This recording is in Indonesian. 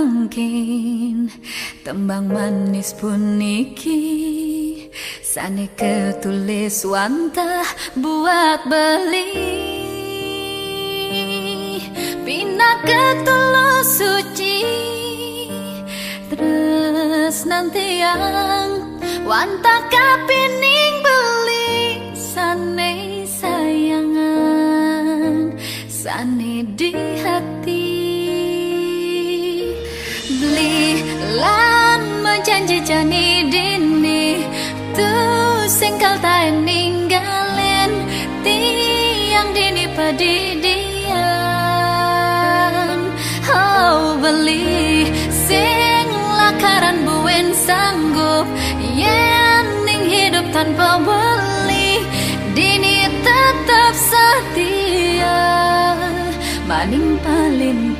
mangkin tembang manis puniki sane ketulis wantah buat beli pina ketulus suci terus nanti yang wantah kapining beli sane sayangan sane di hati beli lan menjanji jani dini tuh singkal tak ninggalin tiang dini padidian oh beli sing lakaran buen sanggup yen ning hidup tanpa beli dini tetap setia maning paling